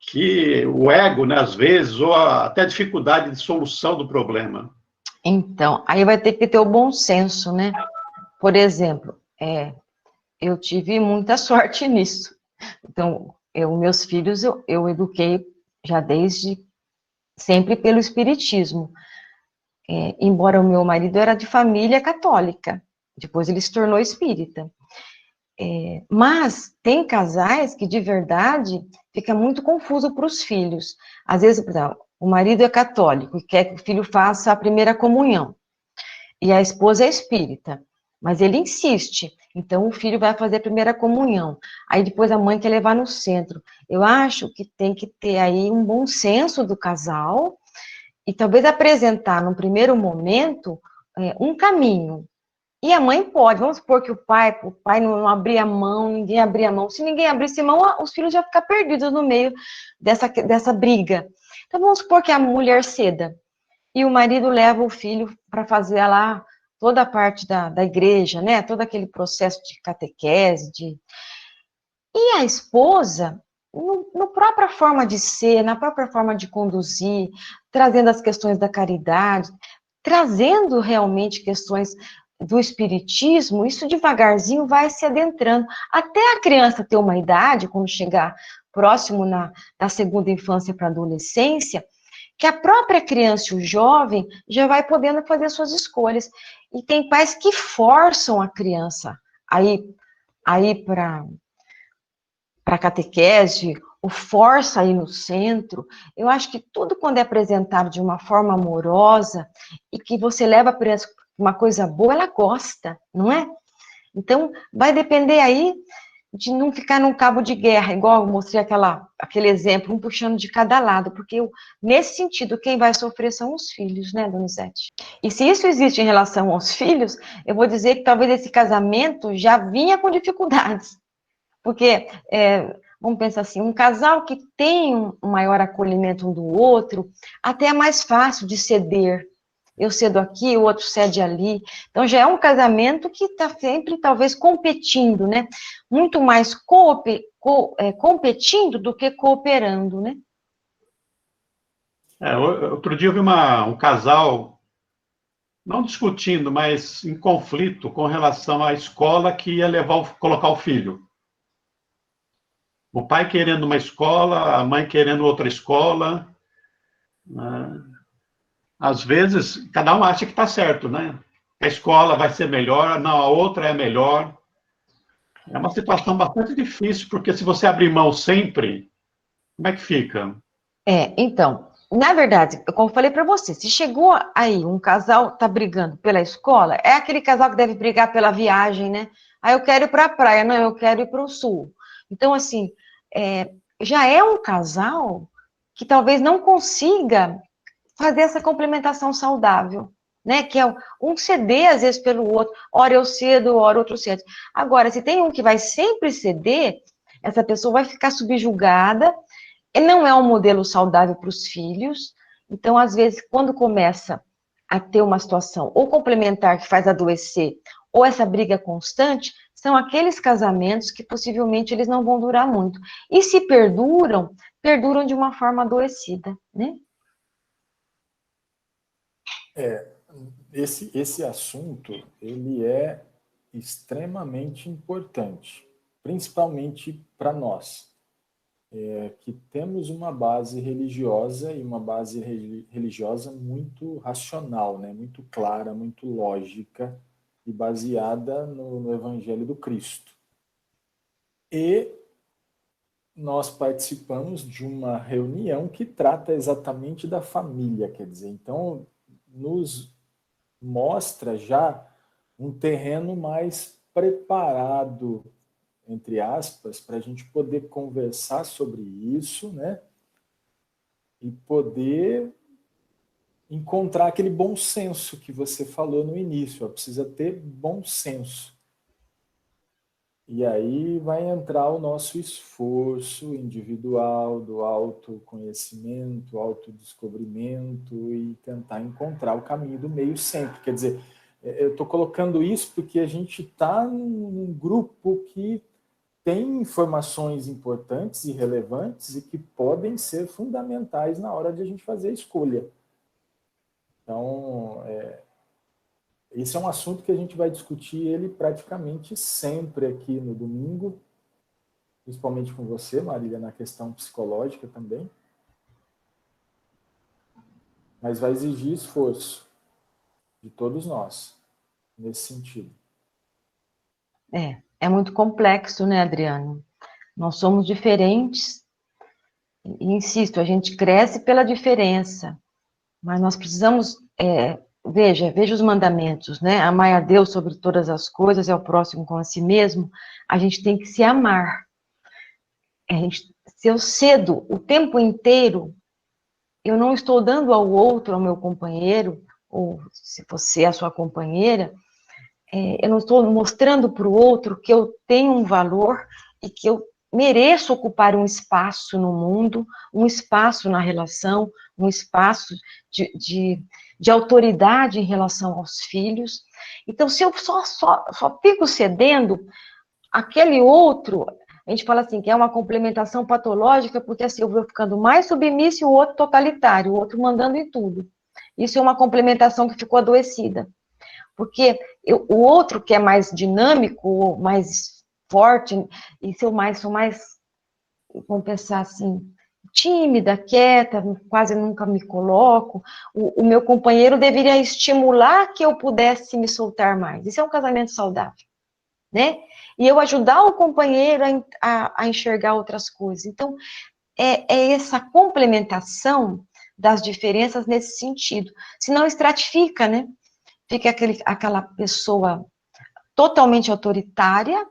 que o ego, né, às vezes, ou até a dificuldade de solução do problema? Então, aí vai ter que ter o bom senso, né? Por exemplo, eu tive muita sorte nisso. Então, meus filhos, eu eduquei já desde sempre pelo espiritismo. Embora o meu marido era de família católica, depois ele se tornou espírita. Mas tem casais que, de verdade, fica muito confuso para os filhos. Às vezes, por exemplo, o marido é católico e quer que o filho faça a primeira comunhão, e a esposa é espírita, mas ele insiste, então o filho vai fazer a primeira comunhão, aí depois a mãe quer levar no centro. Eu acho que tem que ter aí um bom senso do casal, e talvez apresentar, no primeiro momento, um caminho. E a mãe pode, vamos supor que o pai não abria mão, ninguém abria mão. Se ninguém abrisse mão, os filhos já ficam perdidos no meio dessa briga. Então, vamos supor que a mulher ceda, e o marido leva o filho para fazer lá toda a parte da igreja, né? Todo aquele processo de catequese. E a esposa, na própria forma de ser, na própria forma de conduzir, trazendo as questões da caridade, trazendo realmente questões do espiritismo, isso devagarzinho vai se adentrando, até a criança ter uma idade, quando chegar próximo da segunda infância para a adolescência, que a própria criança e o jovem já vai podendo fazer suas escolhas. E tem pais que forçam a criança a ir para a catequese, ou força a ir no centro. Eu acho que tudo, quando é apresentado de uma forma amorosa, e que você leva a criança uma coisa boa, ela gosta, não é? Então, vai depender aí de não ficar num cabo de guerra, igual eu mostrei aquele exemplo, um puxando de cada lado, porque nesse sentido, quem vai sofrer são os filhos, né, Donizete? E se isso existe em relação aos filhos, eu vou dizer que talvez esse casamento já vinha com dificuldades, porque, vamos pensar assim, um casal que tem um maior acolhimento um do outro, até é mais fácil de ceder. Eu cedo aqui, o outro cede ali. Então, já é um casamento que está sempre, talvez, competindo, né? Muito mais competindo do que cooperando, né? Outro dia eu vi um casal, não discutindo, mas em conflito com relação à escola que ia colocar o filho. O pai querendo uma escola, a mãe querendo outra escola. Né? Às vezes, cada um acha que está certo, né? A escola vai ser melhor, não, a outra é melhor. É uma situação bastante difícil, porque se você abrir mão sempre, como é que fica? Então, na verdade, como eu falei para você, se chegou aí um casal tá brigando pela escola, é aquele casal que deve brigar pela viagem, né? Aí eu quero ir para a praia, não, eu quero ir para o sul. Então, assim, já é um casal que talvez não consiga fazer essa complementação saudável, né? Que é um ceder, às vezes, pelo outro. Ora eu cedo, ora outro cede. Agora, se tem um que vai sempre ceder, essa pessoa vai ficar subjugada. Ele não é um modelo saudável para os filhos. Então, às vezes, quando começa a ter uma situação ou complementar que faz adoecer, ou essa briga constante, são aqueles casamentos que possivelmente eles não vão durar muito. E se perduram, perduram de uma forma adoecida, né? Esse assunto, ele é extremamente importante, principalmente para nós, que temos uma base religiosa e uma base religiosa muito racional, né? Muito clara, muito lógica e baseada no Evangelho do Cristo. E nós participamos de uma reunião que trata exatamente da família, quer dizer, então nos mostra já um terreno mais preparado, entre aspas, para a gente poder conversar sobre isso, né? E poder encontrar aquele bom senso que você falou no início. Precisa ter bom senso. E aí vai entrar o nosso esforço individual do autoconhecimento, autodescobrimento e tentar encontrar o caminho do meio sempre. Quer dizer, eu estou colocando isso porque a gente está num grupo que tem informações importantes e relevantes e que podem ser fundamentais na hora de a gente fazer a escolha. Então, esse é um assunto que a gente vai discutir ele praticamente sempre aqui no domingo, principalmente com você, Marília, na questão psicológica também. Mas vai exigir esforço de todos nós, nesse sentido. É muito complexo, né, Adriano? Nós somos diferentes, e insisto, a gente cresce pela diferença, mas nós precisamos, veja os mandamentos, né? Amar a Deus sobre todas as coisas e ao próximo como a si mesmo. A gente tem que se amar. Se eu cedo o tempo inteiro, eu não estou dando ao outro, ao meu companheiro, ou se você é a sua companheira, eu não estou mostrando para o outro que eu tenho um valor e que eu mereço ocupar um espaço no mundo, um espaço na relação, um espaço de autoridade em relação aos filhos. Então, se eu só fico cedendo, aquele outro, a gente fala assim, que é uma complementação patológica, porque assim, eu vou ficando mais submissa e o outro totalitário, o outro mandando em tudo. Isso é uma complementação que ficou adoecida. Porque o outro que é mais dinâmico, mais forte, e se eu sou mais, vamos pensar assim, tímida, quieta, quase nunca me coloco, o meu companheiro deveria estimular que eu pudesse me soltar mais. Isso é um casamento saudável, né? E eu ajudar o companheiro a enxergar outras coisas. Então, é essa complementação das diferenças nesse sentido. Senão estratifica, né? Fica aquela pessoa totalmente autoritária,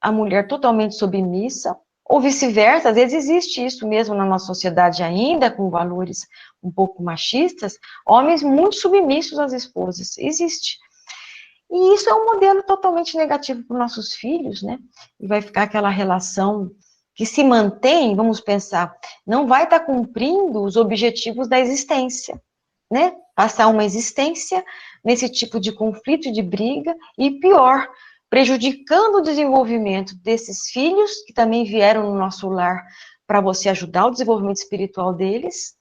a mulher totalmente submissa, ou vice-versa. Às vezes existe isso mesmo na nossa sociedade ainda, com valores um pouco machistas, homens muito submissos às esposas, existe. E isso é um modelo totalmente negativo para os nossos filhos, né? E vai ficar aquela relação que se mantém, vamos pensar, não vai estar cumprindo os objetivos da existência, né? Passar uma existência nesse tipo de conflito, de briga, e pior, prejudicando o desenvolvimento desses filhos, que também vieram no nosso lar para você ajudar o desenvolvimento espiritual deles.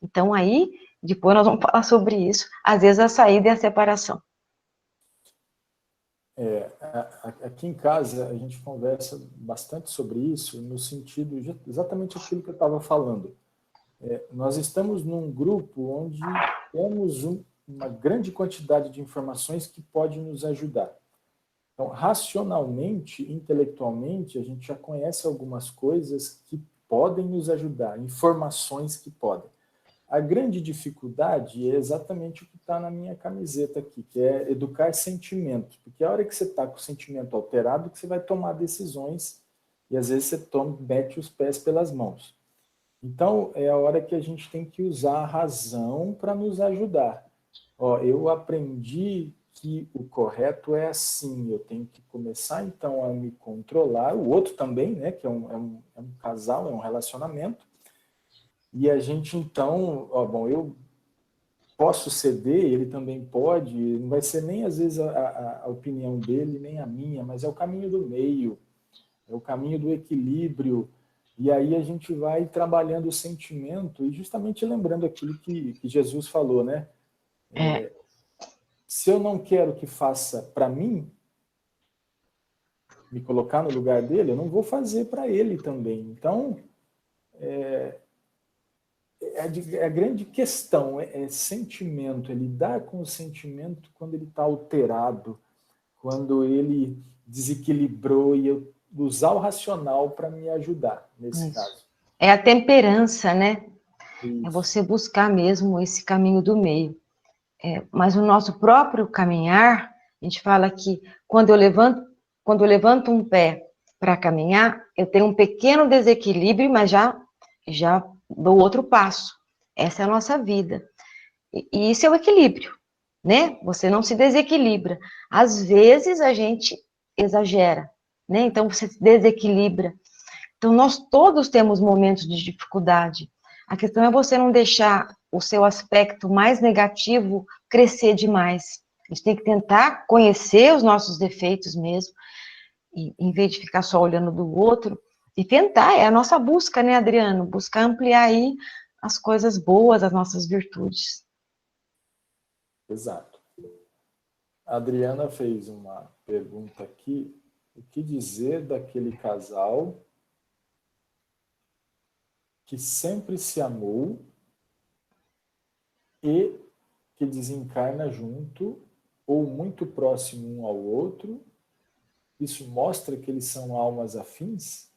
Então, aí, depois nós vamos falar sobre isso, às vezes a saída e a separação. Aqui em casa a gente conversa bastante sobre isso, no sentido de exatamente aquilo que eu estava falando. Nós estamos num grupo onde temos uma grande quantidade de informações que pode nos ajudar. Então, racionalmente, intelectualmente, a gente já conhece algumas coisas que podem nos ajudar, informações que podem. A grande dificuldade é exatamente o que está na minha camiseta aqui, que é educar sentimento. Porque a hora que você está com o sentimento alterado, que você vai tomar decisões e às vezes você mete os pés pelas mãos. Então, é a hora que a gente tem que usar a razão para nos ajudar. Eu aprendi que o correto é assim, eu tenho que começar então a me controlar, o outro também, né, que é um casal, é um relacionamento, e a gente então, eu posso ceder, ele também pode, não vai ser nem às vezes a opinião dele, nem a minha, mas é o caminho do meio, é o caminho do equilíbrio, e aí a gente vai trabalhando o sentimento, e justamente lembrando aquilo que Jesus falou, né? Se eu não quero que faça para mim, me colocar no lugar dele, eu não vou fazer para ele também. Então, a grande questão é sentimento, é lidar com o sentimento quando ele está alterado, quando ele desequilibrou, e eu usar o racional para me ajudar, nesse caso. É a temperança, né? Isso. É você buscar mesmo esse caminho do meio. Mas o nosso próprio caminhar, a gente fala que quando eu levanto um pé para caminhar, eu tenho um pequeno desequilíbrio, mas já dou outro passo. Essa é a nossa vida. E isso é o equilíbrio, né? Você não se desequilibra. Às vezes a gente exagera, né? Então você se desequilibra. Então nós todos temos momentos de dificuldade. A questão é você não deixar o seu aspecto mais negativo crescer demais. A gente tem que tentar conhecer os nossos defeitos mesmo, e, em vez de ficar só olhando do outro, e tentar, é a nossa busca, né, Adriano? Buscar ampliar aí as coisas boas, as nossas virtudes. Exato. A Adriana fez uma pergunta aqui: o que dizer daquele casal que sempre se amou e que desencarna junto ou muito próximo um ao outro? Isso mostra que eles são almas afins?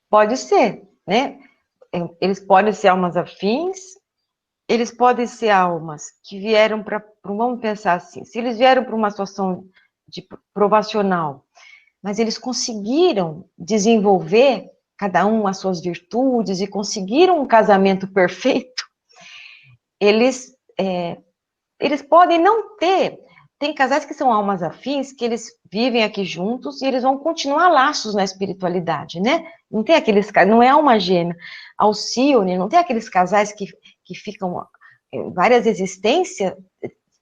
Pode ser, né? Eles podem ser almas afins, eles podem ser almas que vieram para, vamos pensar assim, se eles vieram para uma situação de provacional, mas eles conseguiram desenvolver cada um as suas virtudes e conseguiram um casamento perfeito, eles podem não ter. Tem casais que são almas afins, que eles vivem aqui juntos e eles vão continuar laços na espiritualidade, né? Não tem aqueles, não é alma gêmea. Alcione, não tem aqueles casais que ficam várias existências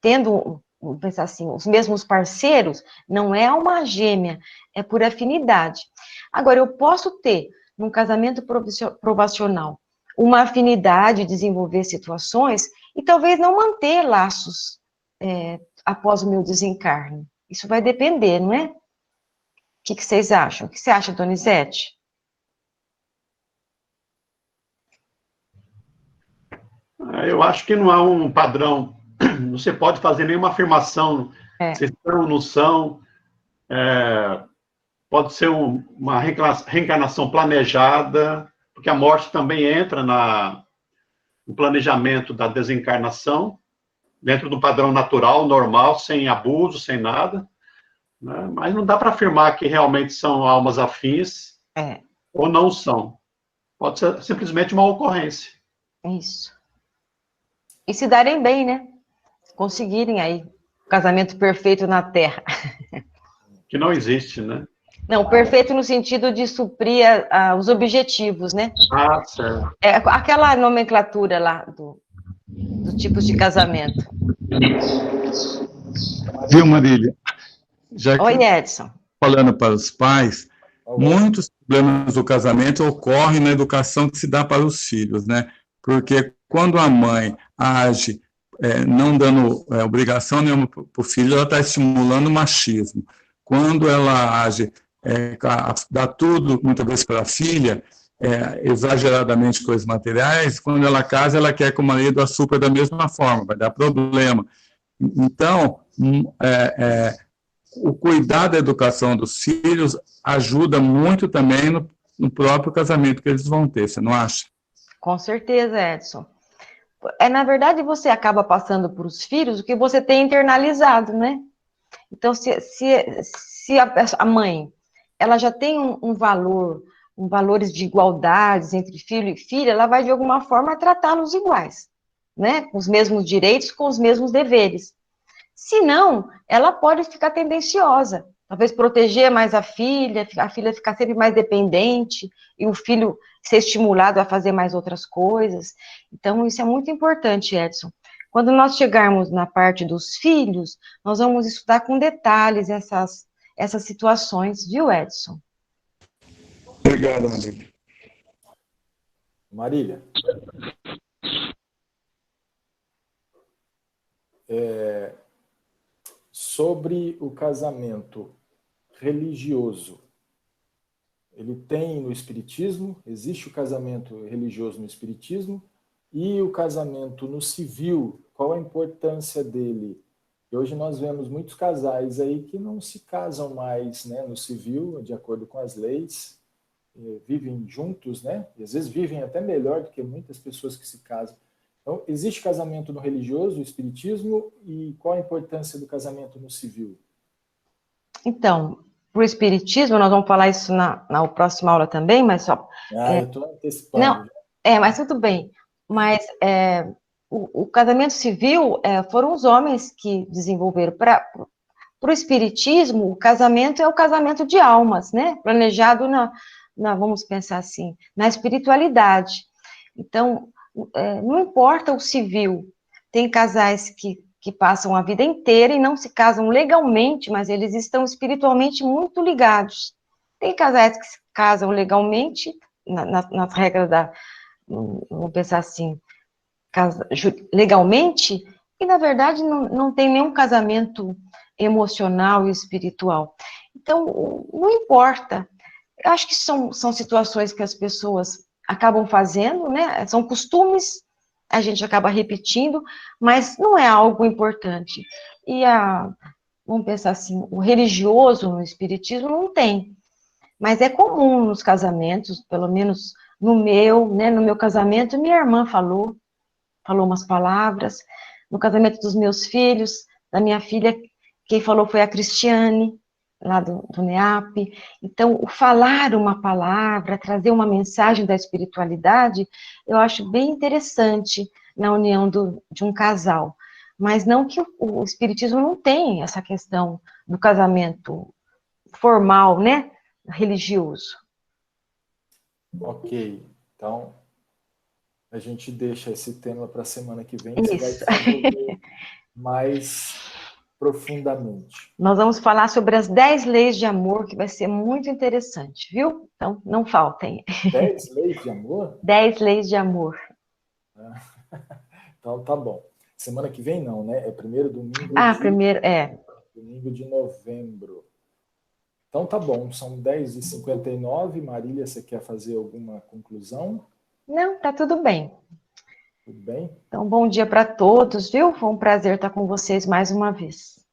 tendo, vamos pensar assim, os mesmos parceiros. Não é alma gêmea, é por afinidade. Agora, eu posso ter, num casamento provacional, uma afinidade, desenvolver situações e talvez não manter laços após o meu desencarne. Isso vai depender, não é? O que vocês acham? O que você acha, Donizete? Eu acho que não há um padrão. Você pode fazer nenhuma afirmação. Se são ou não são. Pode ser uma reencarnação planejada, porque a morte também entra no planejamento da desencarnação, dentro do padrão natural, normal, sem abuso, sem nada, né? Mas não dá para afirmar que realmente são almas afins ou não são. Pode ser simplesmente uma ocorrência. Isso. E se darem bem, né? Conseguirem aí o casamento perfeito na Terra. Que não existe, né? Não, perfeito no sentido de suprir os objetivos, né? Certo. Aquela nomenclatura lá dos tipos de casamento. Viu, Marília? Já Oi, que Edson. falando para os pais, Olá. muitos problemas do casamento ocorrem na educação que se dá para os filhos, né? Porque quando a mãe age não dando obrigação nenhuma para o filho, ela está estimulando o machismo. Quando ela age, dá tudo, muitas vezes, para a filha, exageradamente coisas materiais, quando ela casa, ela quer que o marido a supra da mesma forma, vai dar problema. Então, o cuidar da educação dos filhos ajuda muito também no próprio casamento que eles vão ter, você não acha? Com certeza, Edson. Na verdade, você acaba passando para os filhos o que você tem internalizado, né? Então, se a mãe, ela já tem um valor, valores de igualdades entre filho e filha, ela vai, de alguma forma, tratá-los iguais, né? Com os mesmos direitos, com os mesmos deveres. Se não, ela pode ficar tendenciosa, talvez proteger mais a filha ficar sempre mais dependente, e o filho ser estimulado a fazer mais outras coisas. Então, isso é muito importante, Edson. Quando nós chegarmos na parte dos filhos, nós vamos estudar com detalhes essas situações, viu, Edson? Obrigado, Marília. Marília. Sobre o casamento religioso, ele tem no Espiritismo, existe o casamento religioso no Espiritismo, e o casamento no civil, qual a importância dele? E hoje nós vemos muitos casais aí que não se casam mais, né, no civil, de acordo com as leis, vivem juntos, né, e às vezes vivem até melhor do que muitas pessoas que se casam. Então, existe casamento no religioso, no Espiritismo, e qual a importância do casamento no civil? Então, para o Espiritismo, nós vamos falar isso na próxima aula também, mas só... eu estou antecipando. Não, mas tudo bem. Mas o casamento civil foram os homens que desenvolveram. Para o Espiritismo, o casamento é o casamento de almas, né? Planejado vamos pensar assim, na espiritualidade. Então, não importa o civil, tem casais que passam a vida inteira e não se casam legalmente, mas eles estão espiritualmente muito ligados. Tem casais que se casam legalmente, nas regras vamos pensar assim, legalmente, e na verdade não tem nenhum casamento emocional e espiritual. Então, não importa. Eu acho que são situações que as pessoas acabam fazendo, né? São costumes, a gente acaba repetindo, mas não é algo importante. E vamos pensar assim, o religioso no Espiritismo não tem, mas é comum nos casamentos, pelo menos no meu casamento, minha irmã falou umas palavras, no casamento dos meus filhos, da minha filha, quem falou foi a Cristiane, lá do NEAP. Então, o falar uma palavra, trazer uma mensagem da espiritualidade, eu acho bem interessante na união de um casal. Mas não que o Espiritismo não tem essa questão do casamento formal, né, religioso. Ok, então a gente deixa esse tema para a semana que vem, Isso. você vai desenvolver mais profundamente. Nós vamos falar sobre as 10 leis de amor, que vai ser muito interessante, viu? Então, não faltem. 10 leis de amor? 10 leis de amor. Então, tá bom. Semana que vem não, né? É primeiro domingo domingo de novembro. Então, tá bom. São 10h59. Marília, você quer fazer alguma conclusão? Não, tá tudo bem. Tudo bem? Então, bom dia para todos, viu? Foi um prazer estar com vocês mais uma vez.